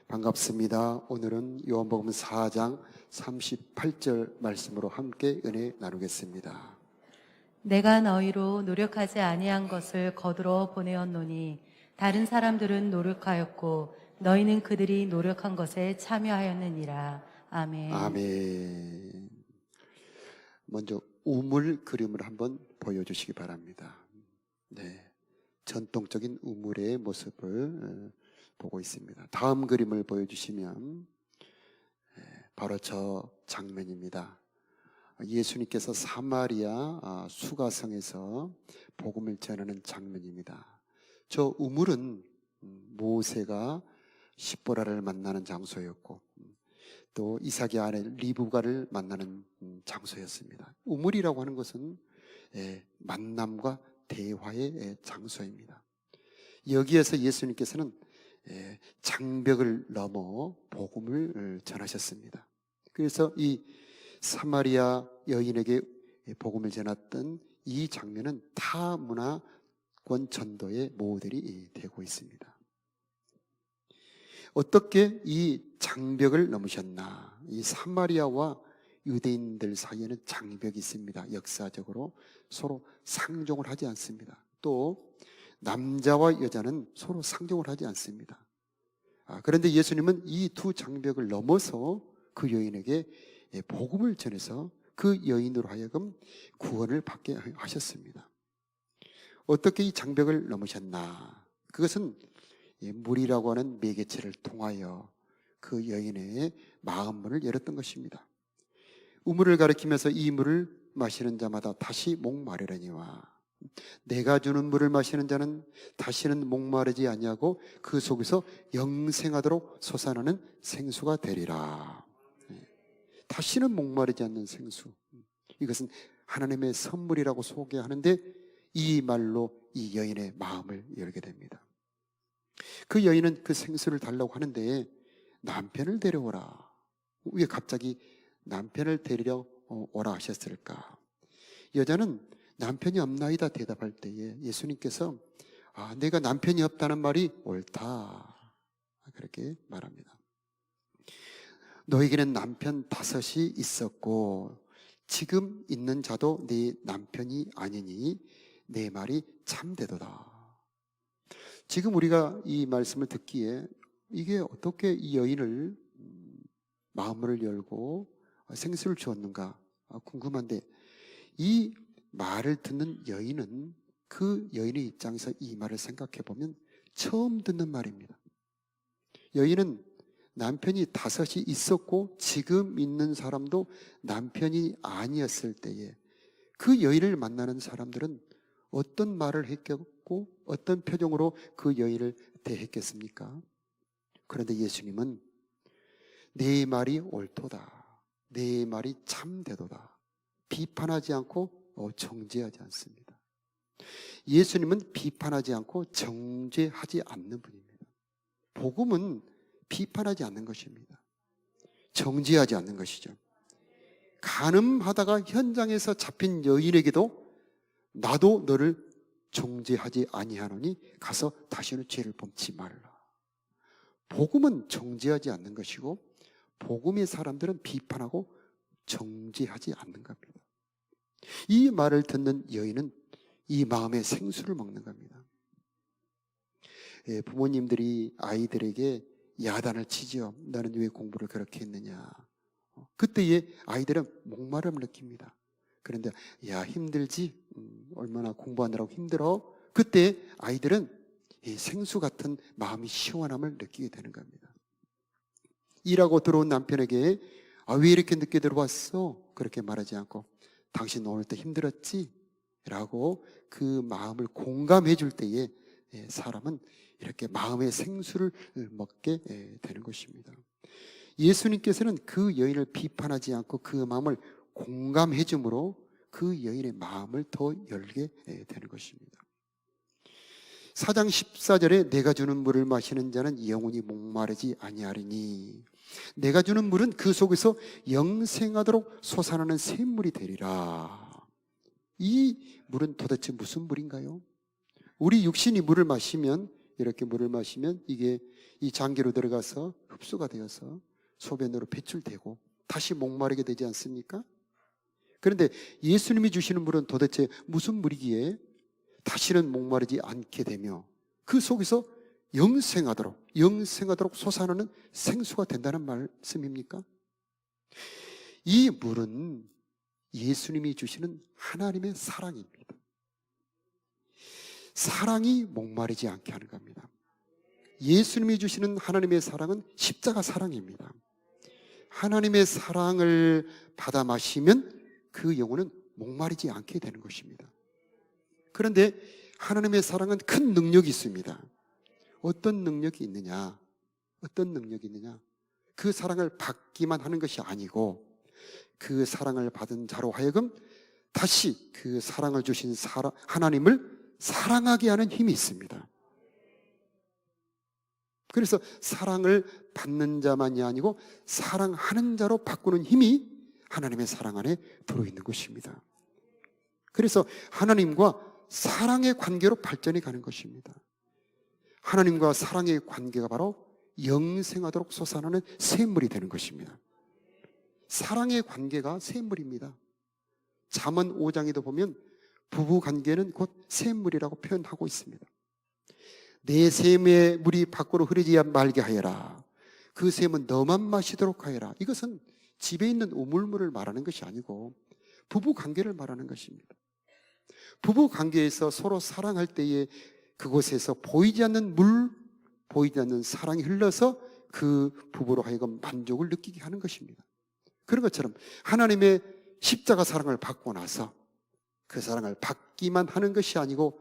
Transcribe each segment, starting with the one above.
반갑습니다. 오늘은 요한복음 4장 38절 말씀으로 함께 은혜 나누겠습니다. 내가 너희로 노력하지 아니한 것을 거두어 보내었노니 다른 사람들은 노력하였고 너희는 그들이 노력한 것에 참여하였느니라. 아멘. 아멘. 먼저 우물 그림을 한번 보여주시기 바랍니다. 네, 전통적인 우물의 모습을 보고 있습니다. 다음 그림을 보여주시면 바로 저 장면입니다. 예수님께서 사마리아 수가성에서 복음을 전하는 장면입니다. 저 우물은 모세가 십보라를 만나는 장소였고 또 이삭의 아내 리브가를 만나는 장소였습니다. 우물이라고 하는 것은 만남과 대화의 장소입니다. 여기에서 예수님께서는 장벽을 넘어 복음을 전하셨습니다. 그래서 이 사마리아 여인에게 복음을 전했던 이 장면은 타문화권 전도의 모델이 되고 있습니다. 어떻게 이 장벽을 넘으셨나? 이 사마리아와 유대인들 사이에는 장벽이 있습니다. 역사적으로 서로 상종을 하지 않습니다. 또 남자와 여자는 서로 상종을 하지 않습니다. 그런데 예수님은 이 두 장벽을 넘어서 그 여인에게 복음을 전해서 그 여인으로 하여금 구원을 받게 하셨습니다. 어떻게 이 장벽을 넘으셨나? 그것은 물이라고 하는 매개체를 통하여 그 여인의 마음문을 열었던 것입니다. 우물을 가리키면서 이 물을 마시는 자마다 다시 목마르려니와 내가 주는 물을 마시는 자는 다시는 목마르지 아니하고 그 속에서 영생하도록 솟아나는 생수가 되리라. 다시는 목마르지 않는 생수. 이것은 하나님의 선물이라고 소개하는데 이 말로 이 여인의 마음을 열게 됩니다. 그 여인은 그 생수를 달라고 하는데 남편을 데려오라. 왜 갑자기 남편을 데리러 오라 하셨을까? 여자는 남편이 없나이다 대답할 때에 예수님께서 내가 남편이 없다는 말이 옳다 그렇게 말합니다. 너에게는 남편 5이 있었고 지금 있는 자도 네 남편이 아니니 내 말이 참되도다. 지금 우리가 이 말씀을 듣기에 이게 어떻게 이 여인을 마음을 열고 생수를 주었는가 궁금한데 이 말을 듣는 여인은 그 여인의 입장에서 이 말을 생각해 보면 처음 듣는 말입니다. 여인은 남편이 5이 있었고 지금 있는 사람도 남편이 아니었을 때에 그 여인을 만나는 사람들은 어떤 말을 했겠고 어떤 표정으로 그 여인을 대했겠습니까? 그런데 예수님은 내 말이 옳도다, 내 말이 참되도다 비판하지 않고 정죄하지 않습니다. 예수님은 비판하지 않고 정죄하지 않는 분입니다. 복음은 비판하지 않는 것입니다. 정죄하지 않는 것이죠. 간음하다가 현장에서 잡힌 여인에게도 나도 너를 정죄하지 아니하노니 가서 다시는 죄를 범치 말라. 복음은 정죄하지 않는 것이고 복음의 사람들은 비판하고 정죄하지 않는 겁니다. 이 말을 듣는 여인은 이 마음의 생수를 먹는 겁니다. 부모님들이 아이들에게 야단을 치죠. 너는 왜 공부를 그렇게 했느냐. 그때에 아이들은 목마름을 느낍니다. 그런데 야 힘들지? 얼마나 공부하느라고 힘들어? 그때 아이들은 이 생수 같은 마음이 시원함을 느끼게 되는 겁니다. 일하고 들어온 남편에게 왜 이렇게 늦게 들어왔어? 그렇게 말하지 않고 당신 오늘 때 힘들었지? 라고 그 마음을 공감해 줄 때에 사람은 이렇게 마음의 생수를 먹게 되는 것입니다. 예수님께서는 그 여인을 비판하지 않고 그 마음을 공감해 줌으로 그 여인의 마음을 더 열게 되는 것입니다. 4장 14절에 내가 주는 물을 마시는 자는 영원히 목마르지 아니하리니 내가 주는 물은 그 속에서 영생하도록 솟아나는 샘물이 되리라. 이 물은 도대체 무슨 물인가요? 우리 육신이 물을 마시면 이렇게 물을 마시면 이게 이 장기로 들어가서 흡수가 되어서 소변으로 배출되고 다시 목마르게 되지 않습니까? 그런데 예수님이 주시는 물은 도대체 무슨 물이기에 다시는 목마르지 않게 되며 그 속에서 영생하도록 솟아나는 생수가 된다는 말씀입니까? 이 물은 예수님이 주시는 하나님의 사랑입니다. 사랑이 목마르지 않게 하는 겁니다. 예수님이 주시는 하나님의 사랑은 십자가 사랑입니다. 하나님의 사랑을 받아 마시면 그 영혼은 목마르지 않게 되는 것입니다. 그런데 하나님의 사랑은 큰 능력이 있습니다. 어떤 능력이 있느냐? 그 사랑을 받기만 하는 것이 아니고 그 사랑을 받은 자로 하여금 다시 그 사랑을 주신 하나님을 사랑하게 하는 힘이 있습니다. 그래서 사랑을 받는 자만이 아니고 사랑하는 자로 바꾸는 힘이 하나님의 사랑 안에 들어있는 것입니다. 그래서 하나님과 사랑의 관계로 발전이 가는 것입니다. 하나님과 사랑의 관계가 바로 영생하도록 솟아나는 샘물이 되는 것입니다. 사랑의 관계가 샘물입니다. 잠언 5장에도 보면 부부 관계는 곧 샘물이라고 표현하고 있습니다. 내 샘의 물이 밖으로 흐르지 말게 하여라. 그 샘은 너만 마시도록 하여라. 이것은 집에 있는 우물물을 말하는 것이 아니고 부부 관계를 말하는 것입니다. 부부 관계에서 서로 사랑할 때에 그곳에서 보이지 않는 사랑이 흘러서 그 부부로 하여금 만족을 느끼게 하는 것입니다. 그런 것처럼 하나님의 십자가 사랑을 받고 나서 그 사랑을 받기만 하는 것이 아니고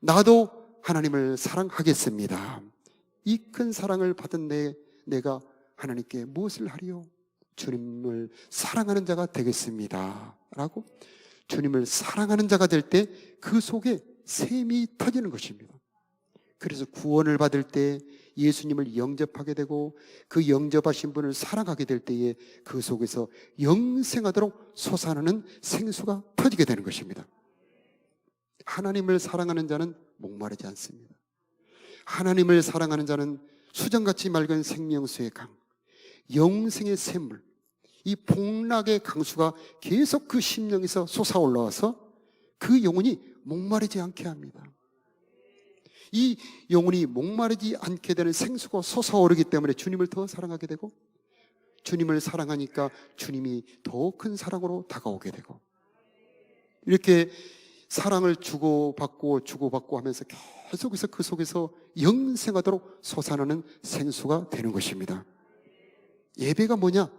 나도 하나님을 사랑하겠습니다. 이 큰 사랑을 받은 내가 하나님께 무엇을 하리요? 주님을 사랑하는 자가 되겠습니다. 라고 주님을 사랑하는 자가 될 때 그 속에 샘이 터지는 것입니다. 그래서 구원을 받을 때 예수님을 영접하게 되고 그 영접하신 분을 사랑하게 될 때에 그 속에서 영생하도록 솟아나는 생수가 터지게 되는 것입니다. 하나님을 사랑하는 자는 목마르지 않습니다. 하나님을 사랑하는 자는 수정같이 맑은 생명수의 강, 영생의 샘물, 이 복락의 강수가 계속 그 심령에서 솟아올라와서 그 영혼이 목마르지 않게 합니다. 이 영혼이 목마르지 않게 되는 생수가 솟아오르기 때문에 주님을 더 사랑하게 되고 주님을 사랑하니까 주님이 더 큰 사랑으로 다가오게 되고 이렇게 사랑을 주고받고 하면서 계속해서 그 속에서 영생하도록 솟아나는 생수가 되는 것입니다. 예배가 뭐냐?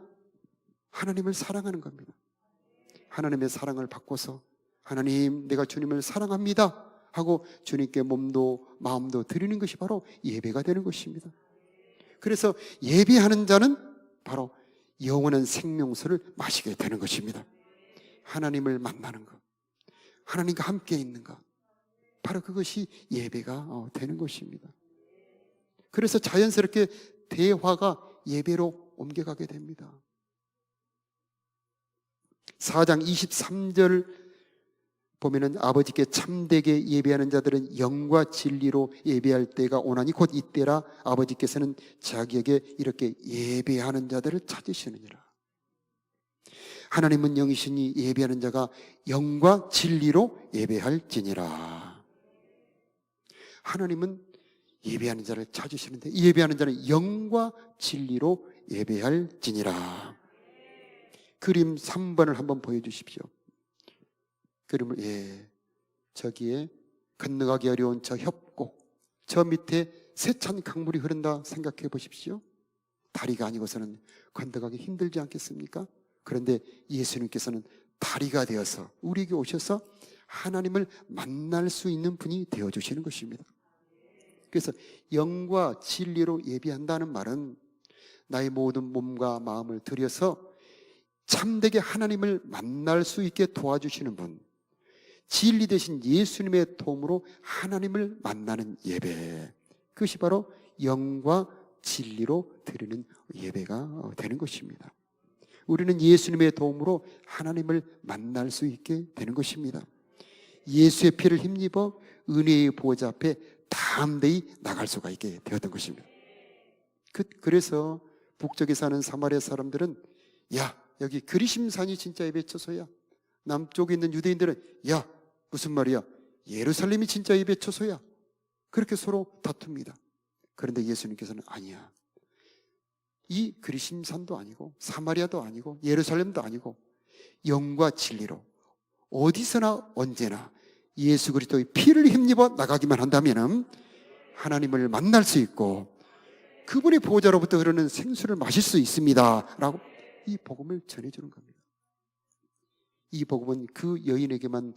하나님을 사랑하는 겁니다. 하나님의 사랑을 받고서 하나님, 내가 주님을 사랑합니다 하고 주님께 몸도 마음도 드리는 것이 바로 예배가 되는 것입니다. 그래서 예배하는 자는 바로 영원한 생명수를 마시게 되는 것입니다. 하나님을 만나는 것, 하나님과 함께 있는 것, 바로 그것이 예배가 되는 것입니다. 그래서 자연스럽게 대화가 예배로 옮겨가게 됩니다. 4장 23절 보면은 아버지께 참되게 예배하는 자들은 영과 진리로 예배할 때가 오나니 곧 이때라. 아버지께서는 자기에게 이렇게 예배하는 자들을 찾으시느니라. 하나님은 영이시니 예배하는 자가 영과 진리로 예배할지니라. 하나님은 예배하는 자를 찾으시는데 예배하는 자는 영과 진리로 예배할지니라. 그림 3번을 한번 보여주십시오. 그림을, 저기에 건너가기 어려운 저 협곡, 저 밑에 세찬 강물이 흐른다 생각해 보십시오. 다리가 아니고서는 건너가기 힘들지 않겠습니까? 그런데 예수님께서는 다리가 되어서 우리에게 오셔서 하나님을 만날 수 있는 분이 되어주시는 것입니다. 그래서 영과 진리로 예배한다는 말은 나의 모든 몸과 마음을 들여서 참되게 하나님을 만날 수 있게 도와주시는 분, 진리 되신 예수님의 도움으로 하나님을 만나는 예배, 그것이 바로 영과 진리로 드리는 예배가 되는 것입니다. 우리는 예수님의 도움으로 하나님을 만날 수 있게 되는 것입니다. 예수의 피를 힘입어 은혜의 보좌 앞에 담대히 나갈 수가 있게 되었던 것입니다. 그래서 북쪽에 사는 사마리아 사람들은 야, 여기 그리심산이 진짜 예배 처소야. 남쪽에 있는 유대인들은 야, 무슨 말이야? 예루살렘이 진짜 예배 처소야. 그렇게 서로 다툽니다. 그런데 예수님께서는 아니야. 이 그리심산도 아니고 사마리아도 아니고 예루살렘도 아니고 영과 진리로 어디서나 언제나 예수 그리스도의 피를 힘입어 나가기만 한다면 하나님을 만날 수 있고 그분의 보호자로부터 흐르는 생수를 마실 수 있습니다 라고 이 복음을 전해주는 겁니다. 이 복음은 그 여인에게만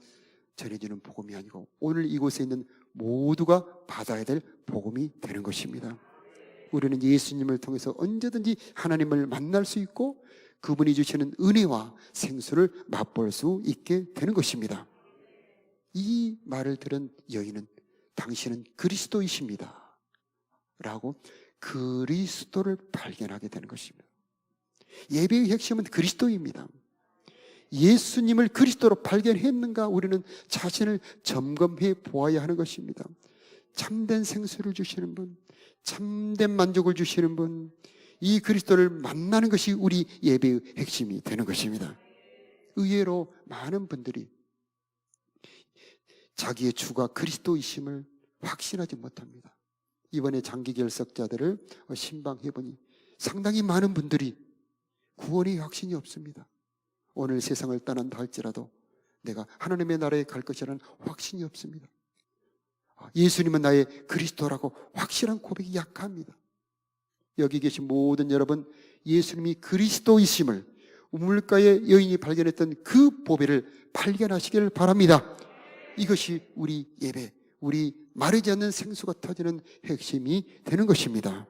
전해주는 복음이 아니고 오늘 이곳에 있는 모두가 받아야 될 복음이 되는 것입니다. 우리는 예수님을 통해서 언제든지 하나님을 만날 수 있고 그분이 주시는 은혜와 생수를 맛볼 수 있게 되는 것입니다. 이 말을 들은 여인은 당신은 그리스도이십니다 라고 그리스도를 발견하게 되는 것입니다. 예배의 핵심은 그리스도입니다. 예수님을 그리스도로 발견했는가 우리는 자신을 점검해 보아야 하는 것입니다. 참된 생수를 주시는 분, 참된 만족을 주시는 분, 이 그리스도를 만나는 것이 우리 예배의 핵심이 되는 것입니다. 의외로 많은 분들이 자기의 주가 그리스도이심을 확신하지 못합니다. 이번에 장기 결석자들을 신방해보니 상당히 많은 분들이 구원의 확신이 없습니다. 오늘 세상을 떠난다 할지라도 내가 하나님의 나라에 갈 것이라는 확신이 없습니다. 예수님은 나의 그리스도라고 확실한 고백이 약합니다. 여기 계신 모든 여러분, 예수님이 그리스도이심을 우물가의 여인이 발견했던 그 보배를 발견하시기를 바랍니다. 이것이 우리 예배, 우리 마르지 않는 생수가 터지는 핵심이 되는 것입니다.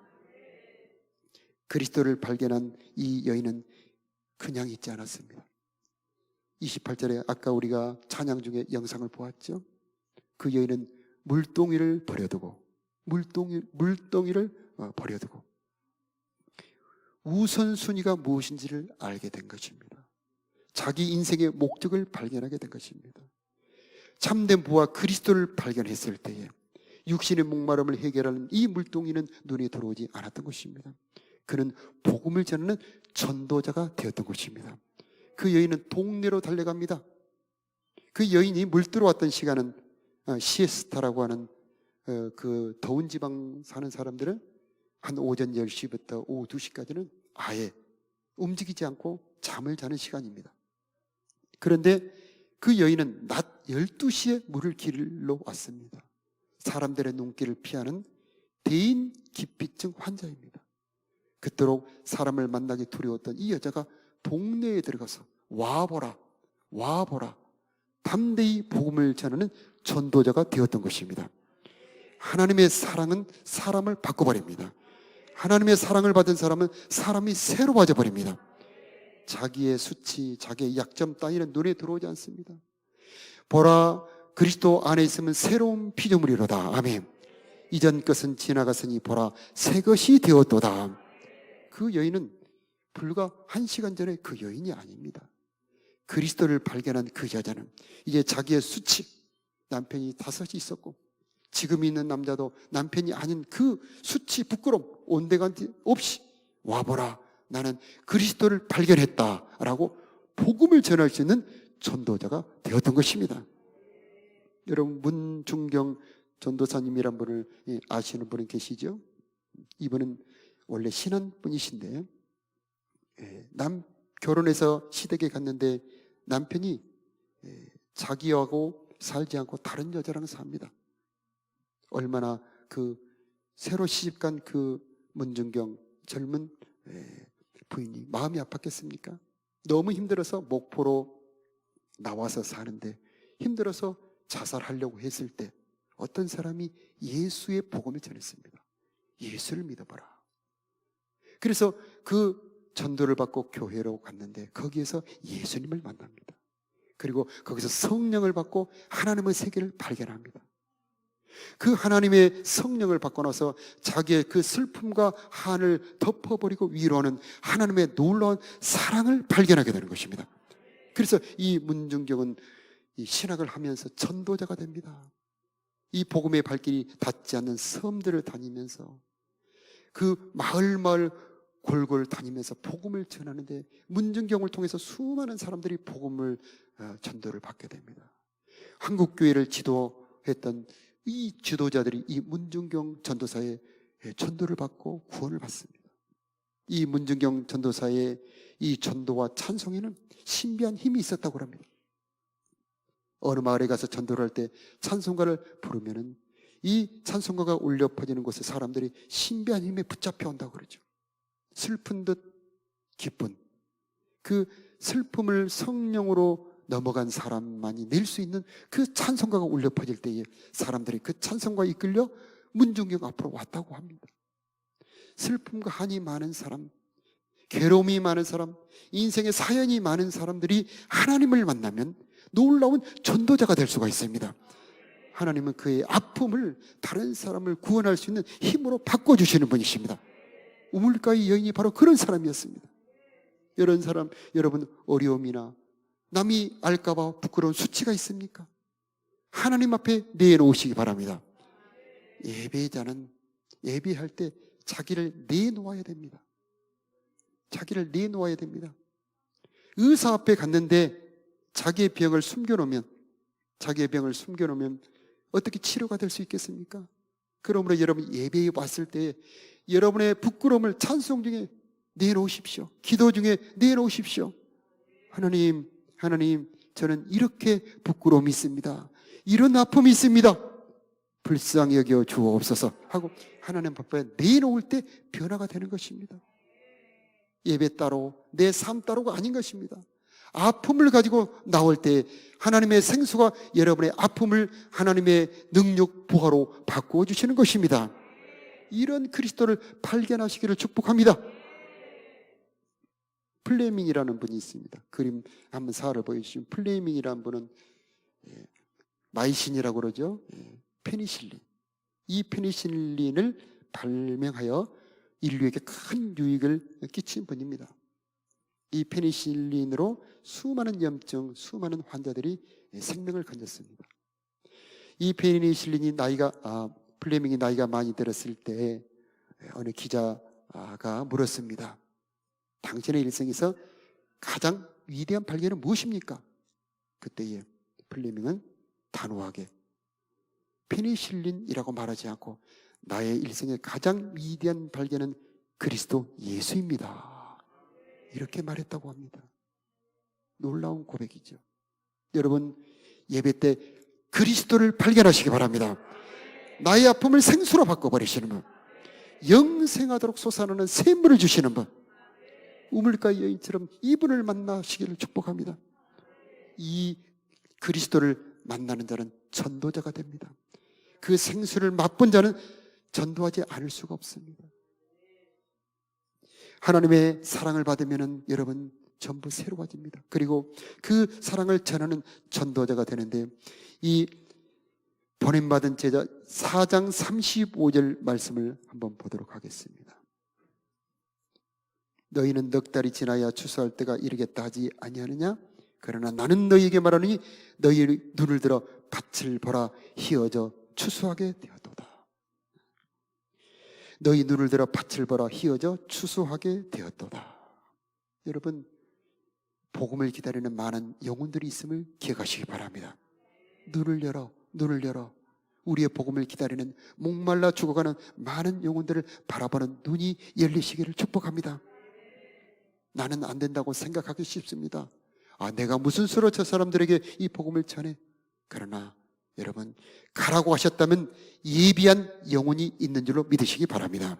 그리스도를 발견한 이 여인은 그냥 있지 않았습니다. 28절에 아까 우리가 찬양 중에 영상을 보았죠. 그 여인은 물동이를 버려두고 물동이를 버려두고 우선순위가 무엇인지를 알게 된 것입니다. 자기 인생의 목적을 발견하게 된 것입니다. 참된 부와 그리스도를 발견했을 때에 육신의 목마름을 해결하는 이 물동이는 눈에 들어오지 않았던 것입니다. 그는 복음을 전하는 전도자가 되었던 것입니다. 그 여인은 동네로 달려갑니다. 그 여인이 물 들어왔던 시간은 시에스타라고 하는 그 더운 지방 사는 사람들은 한 오전 10시부터 오후 2시까지는 아예 움직이지 않고 잠을 자는 시간입니다. 그런데 그 여인은 낮 12시에 물을 길러 왔습니다. 사람들의 눈길을 피하는 대인 기피증 환자입니다. 그토록 사람을 만나기 두려웠던 이 여자가 동네에 들어가서 와보라 담대히 복음을 전하는 전도자가 되었던 것입니다. 하나님의 사랑은 사람을 바꿔버립니다. 하나님의 사랑을 받은 사람은 사람이 새로워져 버립니다. 자기의 수치, 자기의 약점 따위는 눈에 들어오지 않습니다. 보라, 그리스도 안에 있으면 새로운 피조물이로다. 아멘. 이전 것은 지나갔으니 보라, 새 것이 되었도다. 그 여인은 불과 1시간 전에 그 여인이 아닙니다. 그리스도를 발견한 그 여자는 이제 자기의 수치, 남편이 5이 있었고 지금 있는 남자도 남편이 아닌 그 수치, 부끄러움, 온데간데 없이 와보라, 나는 그리스도를 발견했다라고 복음을 전할 수 있는 전도자가 되었던 것입니다. 여러분, 문중경 전도사님이란 분을 아시는 분은 계시죠? 이분은 원래 신앙분이신데 결혼해서 시댁에 갔는데 남편이 자기하고 살지 않고 다른 여자랑 삽니다. 얼마나 그 새로 시집간 그 문중경 젊은 부인이 마음이 아팠겠습니까? 너무 힘들어서 목포로 나와서 사는데 힘들어서 자살하려고 했을 때 어떤 사람이 예수의 복음을 전했습니다. 예수를 믿어봐라. 그래서 그 전도를 받고 교회로 갔는데 거기에서 예수님을 만납니다. 그리고 거기서 성령을 받고 하나님의 세계를 발견합니다. 그 하나님의 성령을 받고 나서 자기의 그 슬픔과 한을 덮어버리고 위로하는 하나님의 놀라운 사랑을 발견하게 되는 것입니다. 그래서 이 문중경은 이 신학을 하면서 전도자가 됩니다. 이 복음의 발길이 닿지 않는 섬들을 다니면서 그 마을 골골 다니면서 복음을 전하는데 문중경을 통해서 수많은 사람들이 복음을 전도를 받게 됩니다. 한국교회를 지도했던 이 지도자들이 이 문중경 전도사의 전도를 받고 구원을 받습니다. 이 문중경 전도사의 이 전도와 찬송에는 신비한 힘이 있었다고 합니다. 어느 마을에 가서 전도를 할 때 찬송가를 부르면은 이 찬송가가 울려 퍼지는 곳에 사람들이 신비한 힘에 붙잡혀 온다고 그러죠. 슬픈 듯 기쁜 그 슬픔을 성령으로 넘어간 사람만이 낼 수 있는 그 찬송가가 울려 퍼질 때에 사람들이 그 찬송가에 이끌려 문중경 앞으로 왔다고 합니다. 슬픔과 한이 많은 사람, 괴로움이 많은 사람, 인생의 사연이 많은 사람들이 하나님을 만나면 놀라운 전도자가 될 수가 있습니다. 하나님은 그의 아픔을 다른 사람을 구원할 수 있는 힘으로 바꿔주시는 분이십니다. 우물가의 여인이 바로 그런 사람이었습니다. 이런 사람, 여러분 어려움이나 남이 알까봐 부끄러운 수치가 있습니까? 하나님 앞에 내놓으시기 바랍니다. 예배자는 예배할 때 자기를 내놓아야 됩니다. 자기를 내놓아야 됩니다. 의사 앞에 갔는데 자기의 병을 숨겨놓으면 어떻게 치료가 될 수 있겠습니까? 그러므로 여러분 예배에 왔을 때 여러분의 부끄러움을 찬송 중에 내놓으십시오. 기도 중에 내놓으십시오. 하나님, 저는 이렇게 부끄러움이 있습니다. 이런 아픔이 있습니다. 불쌍히 여겨 주옵소서 하고 하나님 앞에 내놓을 때 변화가 되는 것입니다. 예배 따로 내 삶 따로가 아닌 것입니다. 아픔을 가지고 나올 때 하나님의 생수가 여러분의 아픔을 하나님의 능력 부하로 바꾸어 주시는 것입니다. 이런 그리스도를 발견하시기를 축복합니다. 플레밍이라는 분이 있습니다. 그림 한번 사를 보여주시면 플레밍이라는 분은 마이신이라고 그러죠. 페니실린. 이 페니실린을 발명하여 인류에게 큰 유익을 끼친 분입니다. 이 페니실린으로 수많은 염증, 수많은 환자들이 생명을 건졌습니다. 이 페니실린이 플레밍이 나이가 많이 들었을 때 어느 기자가 물었습니다. 당신의 일생에서 가장 위대한 발견은 무엇입니까? 그때에 플레밍은 단호하게 페니실린이라고 말하지 않고 나의 일생의 가장 위대한 발견은 그리스도 예수입니다. 이렇게 말했다고 합니다. 놀라운 고백이죠. 여러분 예배 때 그리스도를 발견하시기 바랍니다. 나의 아픔을 생수로 바꿔버리시는 분, 영생하도록 솟아나는 샘물을 주시는 분, 우물가 여인처럼 이분을 만나시기를 축복합니다. 이 그리스도를 만나는 자는 전도자가 됩니다. 그 생수를 맛본 자는 전도하지 않을 수가 없습니다. 하나님의 사랑을 받으면 여러분 전부 새로워집니다. 그리고 그 사랑을 전하는 전도자가 되는데 이 보냄받은 제자 4장 35절 말씀을 한번 보도록 하겠습니다. 너희는 넉 달이 지나야 추수할 때가 이르겠다 하지 아니하느냐? 그러나 나는 너희에게 말하노니 너희 눈을 들어 밭을 보라 희어져 추수하게 되었도다. 너희 눈을 들어 밭을 보라 희어져 추수하게 되었도다. 여러분 복음을 기다리는 많은 영혼들이 있음을 기억하시기 바랍니다. 눈을 열어 우리의 복음을 기다리는 목말라 죽어가는 많은 영혼들을 바라보는 눈이 열리시기를 축복합니다. 나는 안 된다고 생각하기 쉽습니다. 내가 무슨 수로 저 사람들에게 이 복음을 전해? 그러나 여러분 가라고 하셨다면 예비한 영혼이 있는 줄로 믿으시기 바랍니다.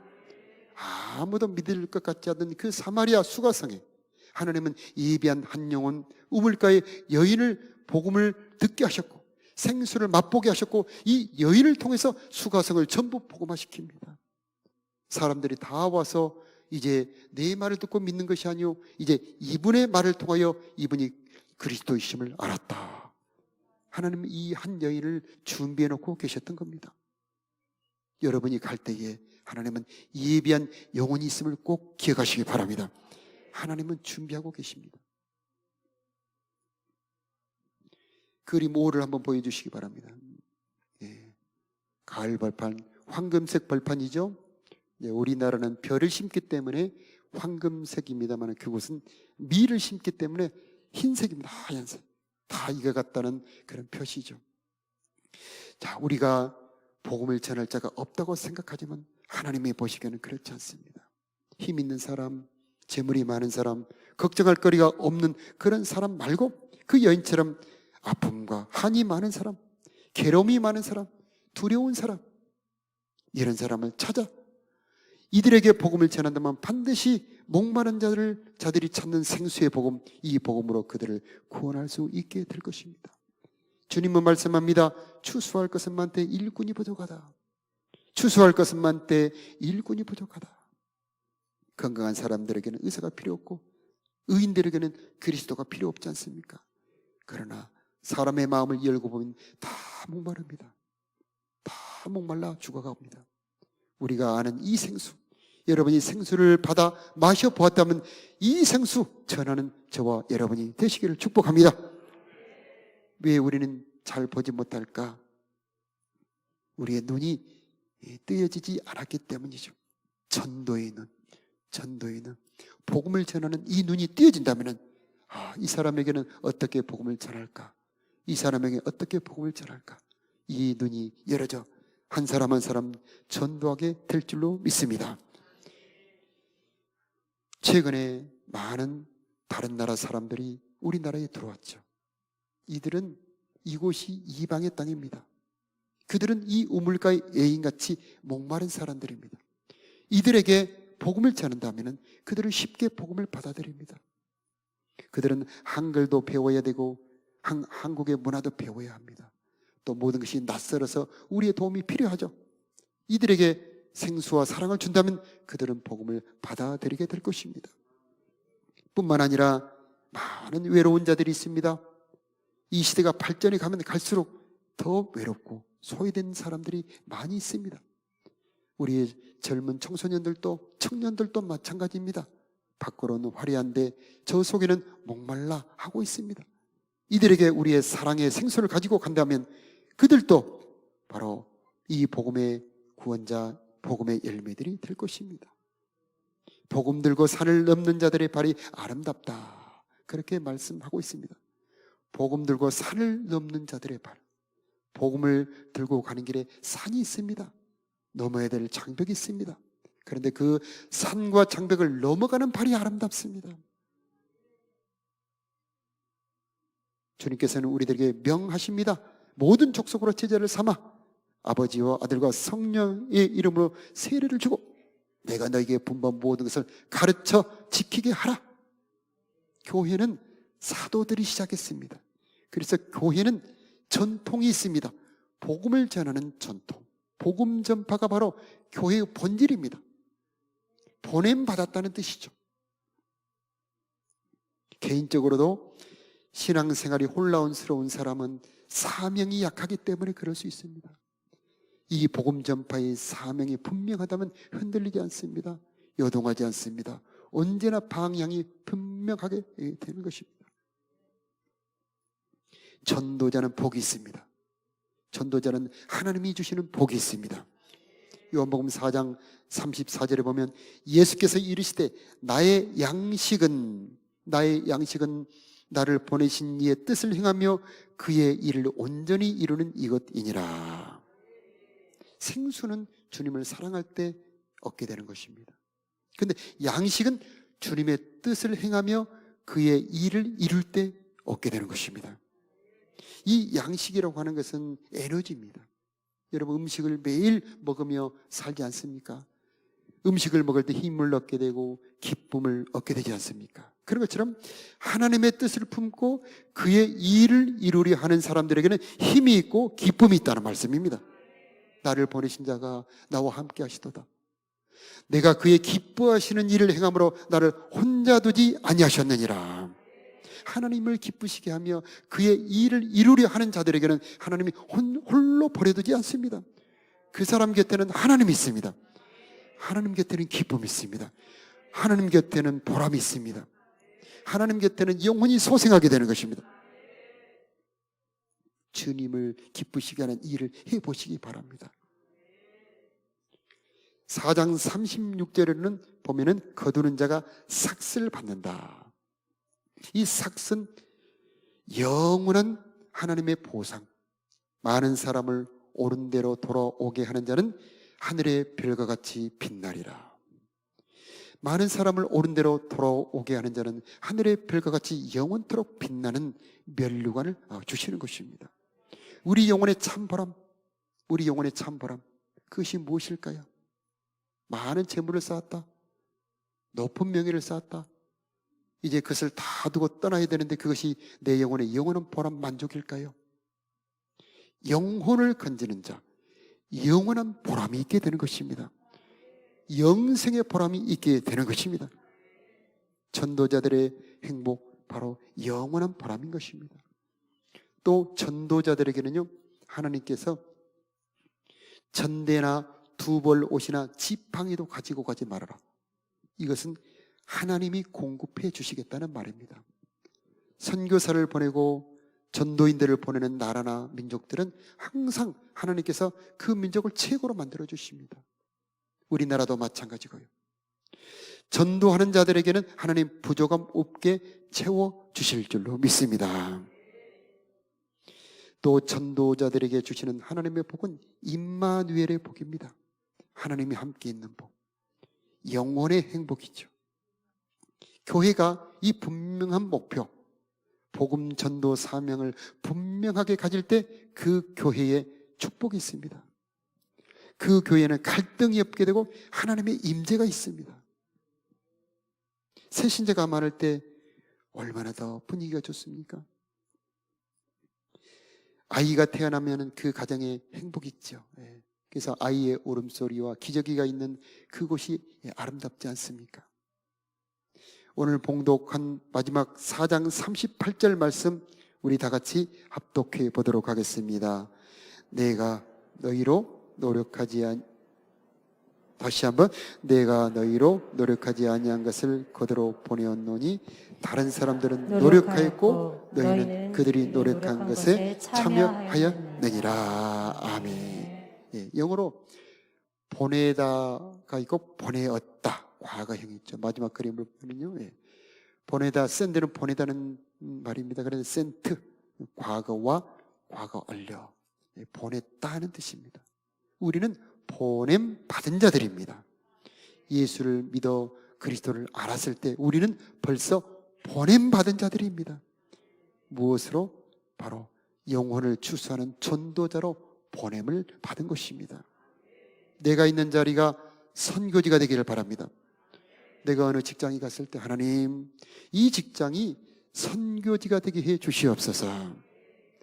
아무도 믿을 것 같지 않는 그 사마리아 수가성에 하나님은 예비한 한 영혼 우물가의 여인을 복음을 듣게 하셨고 생수를 맛보게 하셨고 이 여인을 통해서 수가성을 전부 복음화시킵니다. 사람들이 다 와서 이제 내 말을 듣고 믿는 것이 아니요 이제 이분의 말을 통하여 이분이 그리스도이심을 알았다. 하나님은 이 한 여인을 준비해 놓고 계셨던 겁니다. 여러분이 갈 때에 하나님은 예비한 영혼이 있음을 꼭 기억하시기 바랍니다. 하나님은 준비하고 계십니다. 그림 5를 한번 보여주시기 바랍니다. 가을 벌판, 황금색 벌판이죠. 우리나라는 별을 심기 때문에 황금색입니다만 그곳은 밀을 심기 때문에 흰색입니다. 하얀색. 다 이거 같다는 그런 표시죠. 자, 우리가 복음을 전할 자가 없다고 생각하지만 하나님이 보시기에는 그렇지 않습니다. 힘 있는 사람, 재물이 많은 사람, 걱정할 거리가 없는 그런 사람 말고 그 여인처럼 아픔과 한이 많은 사람, 괴로움이 많은 사람, 두려운 사람, 이런 사람을 찾아 이들에게 복음을 전한다면 반드시 목마른 자들이 찾는 생수의 복음, 이 복음으로 그들을 구원할 수 있게 될 것입니다. 주님은 말씀합니다. 추수할 것은 많되 일꾼이 부족하다. 추수할 것은 많되 일꾼이 부족하다. 건강한 사람들에게는 의사가 필요 없고 의인들에게는 그리스도가 필요 없지 않습니까? 그러나 사람의 마음을 열고 보면 다 목마릅니다. 다 목말라 죽어갑니다. 우리가 아는 이 생수, 여러분이 생수를 받아 마셔보았다면 이 생수 전하는 저와 여러분이 되시기를 축복합니다. 왜 우리는 잘 보지 못할까? 우리의 눈이 뜨여지지 않았기 때문이죠. 전도의 눈, 전도의 눈. 복음을 전하는 이 눈이 뜨여진다면 이 사람에게는 어떻게 복음을 전할까? 이 사람에게 어떻게 복음을 전할까? 이 눈이 열어져 한 사람 한 사람 전도하게 될 줄로 믿습니다. 최근에 많은 다른 나라 사람들이 우리나라에 들어왔죠. 이들은 이곳이 이방의 땅입니다. 그들은 이 우물가의 애인같이 목마른 사람들입니다. 이들에게 복음을 전한다면 그들은 쉽게 복음을 받아들입니다. 그들은 한글도 배워야 되고 한국의 문화도 배워야 합니다. 또 모든 것이 낯설어서 우리의 도움이 필요하죠. 이들에게 생수와 사랑을 준다면 그들은 복음을 받아들이게 될 것입니다. 뿐만 아니라 많은 외로운 자들이 있습니다. 이 시대가 발전해 가면 갈수록 더 외롭고 소외된 사람들이 많이 있습니다. 우리의 젊은 청소년들도 청년들도 마찬가지입니다. 밖으로는 화려한데 저 속에는 목말라 하고 있습니다. 이들에게 우리의 사랑의 생수를 가지고 간다면 그들도 바로 이 복음의 구원자, 복음의 열매들이 될 것입니다. 복음 들고 산을 넘는 자들의 발이 아름답다, 그렇게 말씀하고 있습니다. 복음 들고 산을 넘는 자들의 발, 복음을 들고 가는 길에 산이 있습니다. 넘어야 될 장벽이 있습니다. 그런데 그 산과 장벽을 넘어가는 발이 아름답습니다. 주님께서는 우리들에게 명하십니다. 모든 족속으로 제자를 삼아 아버지와 아들과 성령의 이름으로 세례를 주고 내가 너에게 분부한 모든 것을 가르쳐 지키게 하라. 교회는 사도들이 시작했습니다. 그래서 교회는 전통이 있습니다. 복음을 전하는 전통, 복음 전파가 바로 교회의 본질입니다. 보냄받았다는 뜻이죠. 개인적으로도 신앙생활이 혼란스러운 사람은 사명이 약하기 때문에 그럴 수 있습니다. 이 복음 전파의 사명이 분명하다면 흔들리지 않습니다. 요동하지 않습니다. 언제나 방향이 분명하게 되는 것입니다. 전도자는 복이 있습니다. 전도자는 하나님이 주시는 복이 있습니다. 요한복음 4장 34절에 보면 예수께서 이르시되 나의 양식은 나를 보내신 이의 뜻을 행하며 그의 일을 온전히 이루는 이것이니라. 생수는 주님을 사랑할 때 얻게 되는 것입니다. 그런데 양식은 주님의 뜻을 행하며 그의 일을 이룰 때 얻게 되는 것입니다. 이 양식이라고 하는 것은 에너지입니다. 여러분, 음식을 매일 먹으며 살지 않습니까? 음식을 먹을 때 힘을 얻게 되고 기쁨을 얻게 되지 않습니까? 그런 것처럼 하나님의 뜻을 품고 그의 일을 이루려 하는 사람들에게는 힘이 있고 기쁨이 있다는 말씀입니다. 나를 보내신 자가 나와 함께 하시도다. 내가 그의 기뻐하시는 일을 행함으로 나를 혼자 두지 아니하셨느니라. 하나님을 기쁘시게 하며 그의 일을 이루려 하는 자들에게는 하나님이 홀로 버려두지 않습니다. 그 사람 곁에는 하나님이 있습니다. 하나님 곁에는 기쁨이 있습니다. 하나님 곁에는 보람이 있습니다. 하나님 곁에는 영원히 소생하게 되는 것입니다. 주님을 기쁘시게 하는 일을 해보시기 바랍니다. 4장 36절에는 보면은 거두는 자가 삭슬 받는다. 이 삭은 영원한 하나님의 보상, 많은 사람을 옳은 대로 돌아오게 하는 자는 하늘의 별과 같이 빛나리라. 많은 사람을 옳은 대로 돌아오게 하는 자는 하늘의 별과 같이 영원토록 빛나는 면류관을 주시는 것입니다. 우리 영혼의 참보람, 우리 영혼의 참보람, 그것이 무엇일까요? 많은 재물을 쌓았다, 높은 명예를 쌓았다, 이제 그것을 다 두고 떠나야 되는데 그것이 내 영혼의 영원한 보람 만족일까요? 영혼을 건지는 자, 영원한 보람이 있게 되는 것입니다. 영생의 보람이 있게 되는 것입니다. 전도자들의 행복, 바로 영원한 보람인 것입니다. 또 전도자들에게는요, 하나님께서 전대나 두벌 옷이나 지팡이도 가지고 가지 말아라. 이것은 하나님이 공급해 주시겠다는 말입니다. 선교사를 보내고 전도인들을 보내는 나라나 민족들은 항상 하나님께서 그 민족을 최고로 만들어 주십니다. 우리나라도 마찬가지고요. 전도하는 자들에게는 하나님 부족함 없게 채워 주실 줄로 믿습니다. 또 전도자들에게 주시는 하나님의 복은 임마누엘의 복입니다. 하나님이 함께 있는 복, 영혼의 행복이죠. 교회가 이 분명한 목표, 복음 전도 사명을 분명하게 가질 때 그 교회에 축복이 있습니다. 그 교회는 갈등이 없게 되고 하나님의 임재가 있습니다. 새신자가 많을 때 얼마나 더 분위기가 좋습니까? 아이가 태어나면 그 가정에 행복이 있죠. 그래서 아이의 울음소리와 기저귀가 있는 그곳이 아름답지 않습니까? 오늘 봉독한 마지막 4장 38절 말씀 우리 다 같이 합독해 보도록 하겠습니다. 내가 너희로 노력하지 다시 한번 내가 너희로 노력하지 아니한 것을 거두러 보내었노니 다른 사람들은 노력하였고 너희는 그들이 노력한 것에 참여하였느니라. 아멘. 영어로 보내다가 있고 보내었다, 과거형이죠. 마지막 그림을 보면요, 보내다, 샌드는 보내다는 말입니다. 그래서 센트, 과거와 과거 완료, 보냈다는 뜻입니다. 우리는 보냄 받은 자들입니다. 예수를 믿어 그리스도를 알았을 때 우리는 벌써 보냄 받은 자들입니다. 무엇으로? 바로 영혼을 추수하는 전도자로 보냄을 받은 것입니다. 내가 있는 자리가 선교지가 되기를 바랍니다. 내가 어느 직장에 갔을 때 하나님, 이 직장이 선교지가 되게 해 주시옵소서.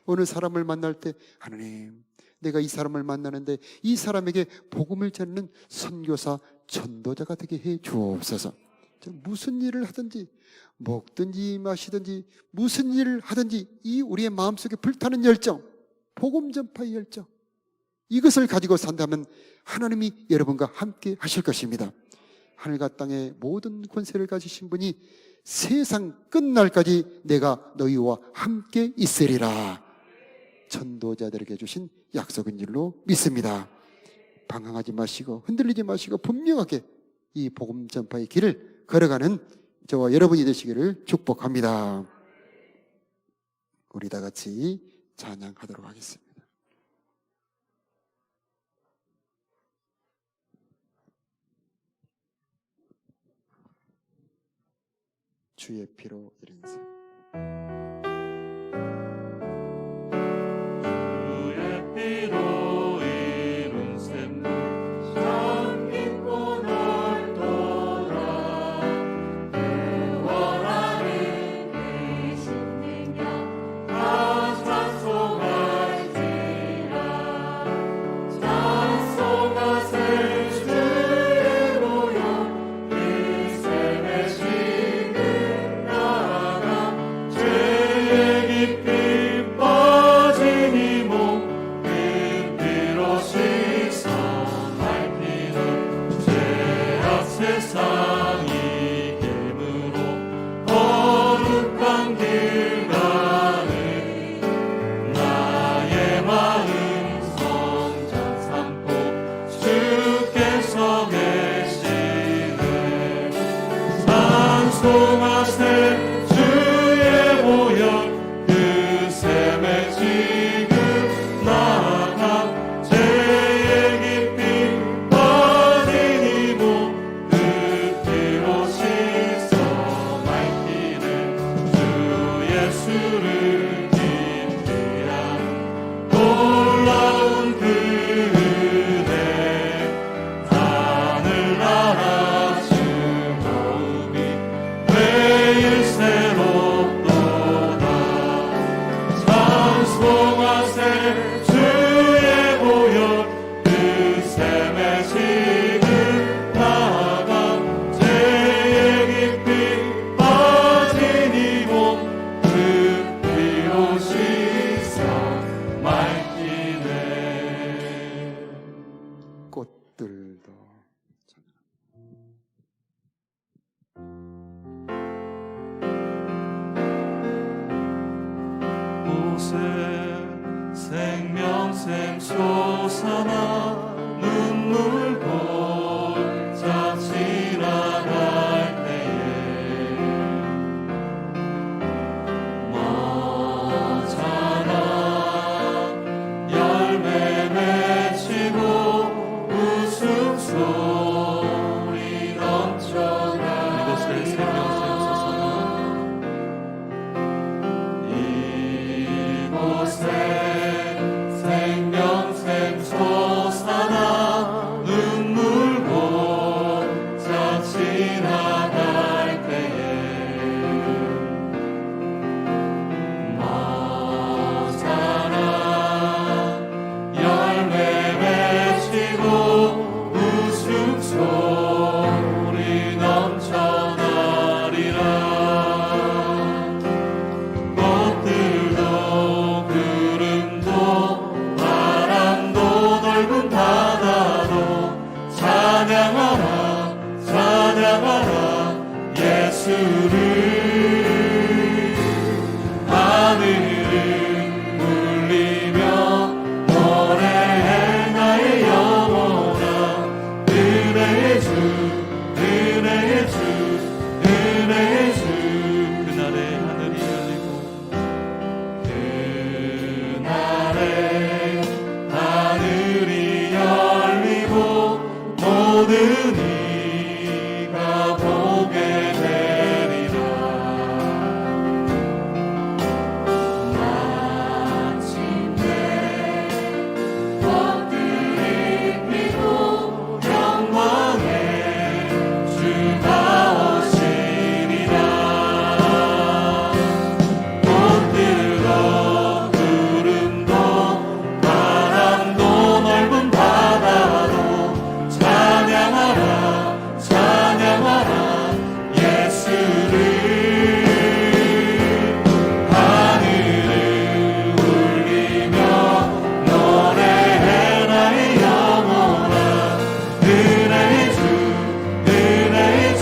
어느 사람을 만날 때 하나님, 내가 이 사람을 만나는데 이 사람에게 복음을 전하는 선교사, 전도자가 되게 해 주옵소서. 무슨 일을 하든지, 먹든지 마시든지 무슨 일을 하든지 이 우리의 마음속에 불타는 열정, 복음 전파의 열정, 이것을 가지고 산다면 하나님이 여러분과 함께 하실 것입니다. 하늘과 땅의 모든 권세를 가지신 분이 세상 끝날까지 내가 너희와 함께 있으리라, 전도자들에게 주신 약속인 줄로 믿습니다. 방황하지 마시고 흔들리지 마시고 분명하게 이 복음 전파의 길을 걸어가는 저와 여러분이 되시기를 축복합니다. 우리 다 같이 찬양하도록 하겠습니다. 주의 피로 이룬 셈. 주의 피로 이룬 셈 참 깊고 넓도다. 구원하는 그 신능력 다 찬송할지라. 찬송하세 주의 모여 이 셈의 신은 나아가 찬송하세 주의 보혈 그 샘에 지금 나아가 죄의 깊이 빠진 이 몸 그 피로 씻어 맑히는 주 예수를 깊이 아는 놀라운 그대 하늘나라 즐거움이 매일 새롭도다. 찬송하세 주의 보혈 그 샘에 지금 나아가 죄의 깊이 빠진 이 몸 그 피로 씻어 맑히네. 꽃들도 곳에 생명샘 솟아나 눈물 골짜 지나갈 때에 머잖아 열매 맺히고 웃음소리 넘쳐나 이곳에 생명샘 솟아나 이곳에 생명샘 솟아나 눈물 골짜 지나갈 때에 머잖아 열매 맺히고 웃음소리 넘쳐나리라. 꽃들도 구름도 바람도 넓은 바다도 찬양하라 찬양하라 예수를. 하늘을 울리며 노래해 나의 영혼아 은혜의 주 은혜의 주 은혜의 주. 그날에 하늘이 열리고 그날에 하늘이 열리고 모든 이가 보게 되리라. 마침내 꽃들이 피고 영광의 주가 오시리라. 꽃들도 구름도 바람도 넓은 바다도 찬양하라 찬양하라 예수를. 하늘을 울리며 노래해 나의 영혼아 은혜의 주 은혜의 주.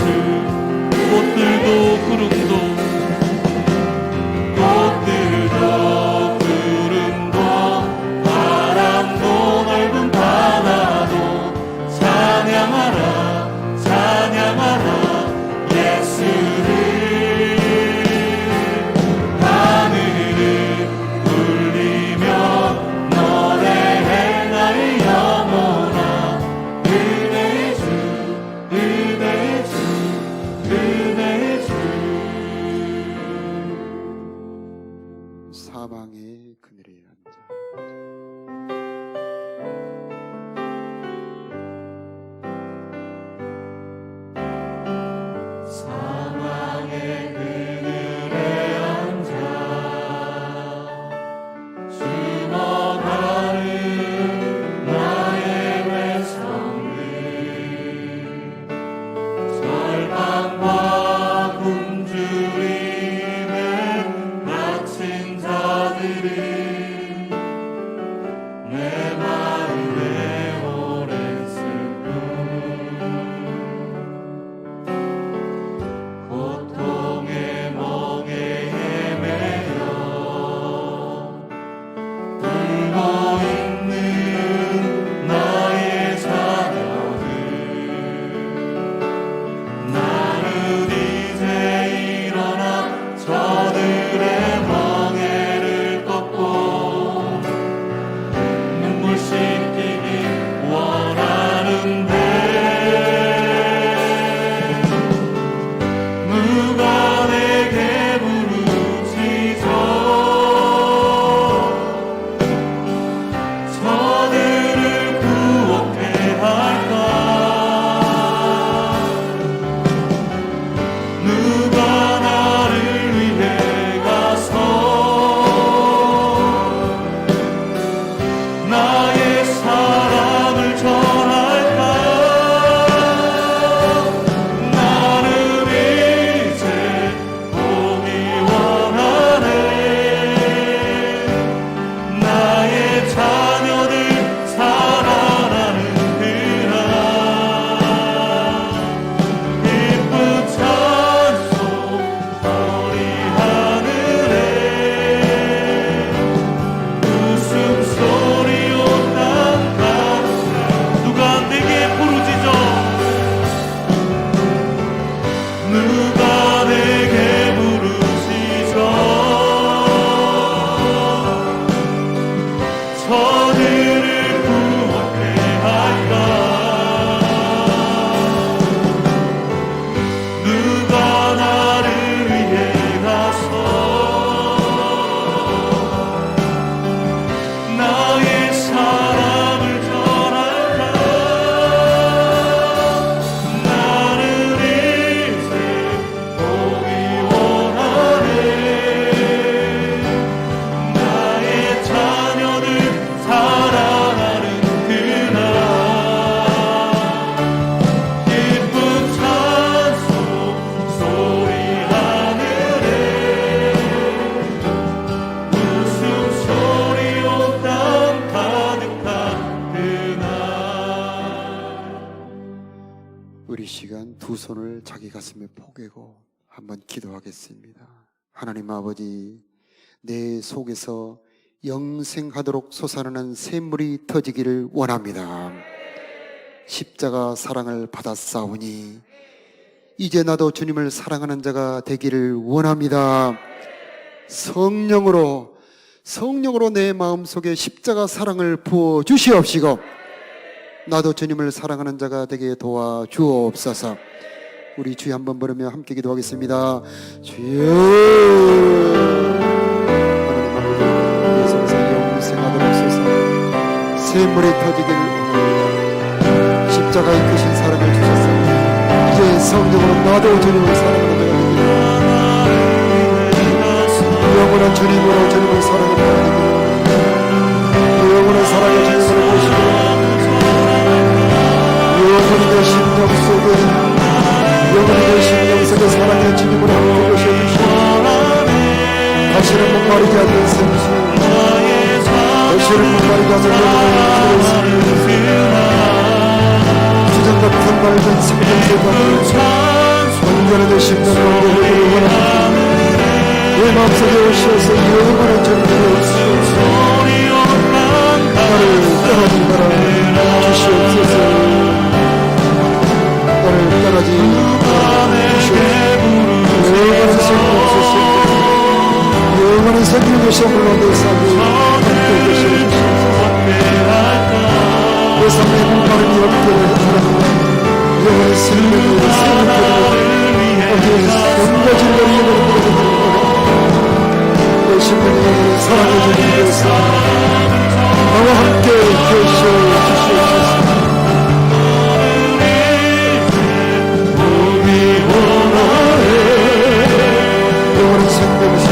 꽃들도 구름도 꽃들도 구름도 바람도 넓은 바다도 찬양하라 찬양하라 예수를. 하늘을 울리며 노래해 나의 영혼아 은혜의 주 은혜의 주 은혜의 주. 사방의 그늘에 앉아 사망의 그늘에 앉아 죽어가는 나의 외성을 절망과 굶주림에 갇힌 자들을 누가 내게 부르짖어 저들을 구원케 할까? 누가 나를 위해 가서 나의 사랑을 전할까? 나는 이제 보기 원하네. 나의 자녀들 살아나는 그날 기쁜 찬송 우리 하늘에 웃음소리 온 땅 가득 누가 내게 부르짖어 누가 내게 부르짖어 저들을 구원케 할까? 누가 나를 위해 가서 나의 사랑을 전할까? 나는 이제 보기 원하네. 나의 자녀들 살아나는 그날 기쁜 찬송 소리 하늘에 웃음소리 온 땅 가득한 그날. 우리 시간 두 손을 자기 가슴에 포개고 한번 기도하겠습니다. 하나님 아버지, 내 속에서 영생하도록 솟아나는 샘물이 터지기를 원합니다. 십자가 사랑을 받았사오니 이제 나도 주님을 사랑하는 자가 되기를 원합니다. 성령으로 내 마음속에 십자가 사랑을 부어 주시옵시고 나도 주님을 사랑하는 자가 되게 도와 주옵소서. 우리 주여 한번 부르며 함께 기도하겠습니다. 주여, 하나님 아버지, 내 속에서 영생하도록 솟아 샘물이 터지기를 원합니다. 십자가에 크신 사랑을 주셨사오니 이제 성령으로 나도 주님을 사랑하는 자가 되기를 원합니다. 영원한 주님으로 주님을 사랑하는 자가 되기를 원합니다. 영원한 사랑의 주님으로 모시고 영원히 내 심령 속에 영원히 내 심령 속에 사랑의 주님으로 함께 모셔주시고 다시는 목마르지 않는 생수 다시는 목마르지 않는 영원한 주전 같은 맑은 생명세관을 온전한 내 심령으로 내기를 원합니다. 내 마음속에 오셔서 영원한 주님으로 오시옵소서. 나를 떠나지 마라 주시옵소서. 나를 떠나지 주시옵소서. 영원한 생명 주시옵소서. 영원한 생명의 선물로 내 삶을 함께 계시옵소서. 내 삶의 목마름이 없게 하나님 영원한 생명을 생명을 넘겨진 너를 영원히 내 심령의 영원한 사랑의 주님 되어서 나와 함께 계시옵소서. 영원한 생명사랑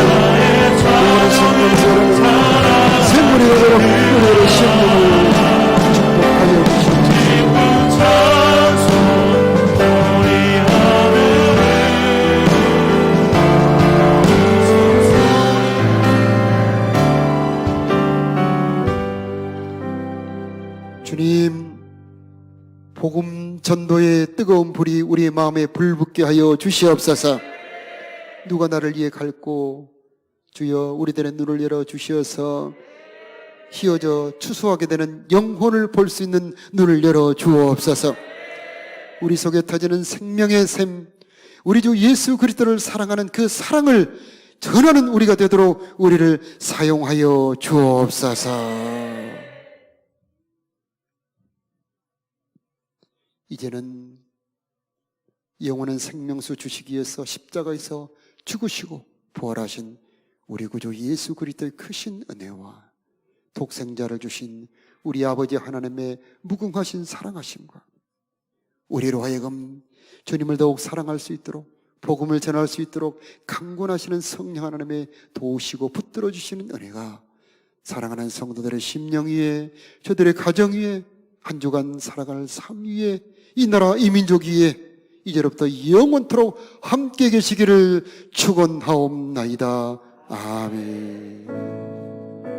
생물이 되도록 은혜의 심령을 축복하여 주시옵소서. 주님, 복음 전도의 뜨거운 불이 우리의 마음에 불붙게 하여 주시옵소서. 누가 나를 위해 갈고 주여 우리들의 눈을 열어 주시어서 휘어져 추수하게 되는 영혼을 볼 수 있는 눈을 열어 주옵소서. 우리 속에 터지는 생명의 샘, 우리 주 예수 그리스도를 사랑하는 그 사랑을 전하는 우리가 되도록 우리를 사용하여 주옵소서. 이제는 영원한 생명수 주시기 위해서 십자가에서 죽으시고 부활하신 우리 구주 예수 그리스도의 크신 은혜와 독생자를 주신 우리 아버지 하나님의 무궁하신 사랑하심과 우리로 하여금 주님을 더욱 사랑할 수 있도록 복음을 전할 수 있도록 강권하시는 성령 하나님의 도우시고 붙들어 주시는 은혜가 사랑하는 성도들의 심령 위에, 저들의 가정 위에, 한 주간 살아갈 삶 위에, 이 나라 이 민족 위에 이제로부터 영원토록 함께 계시기를 축원하옵나이다. 아멘.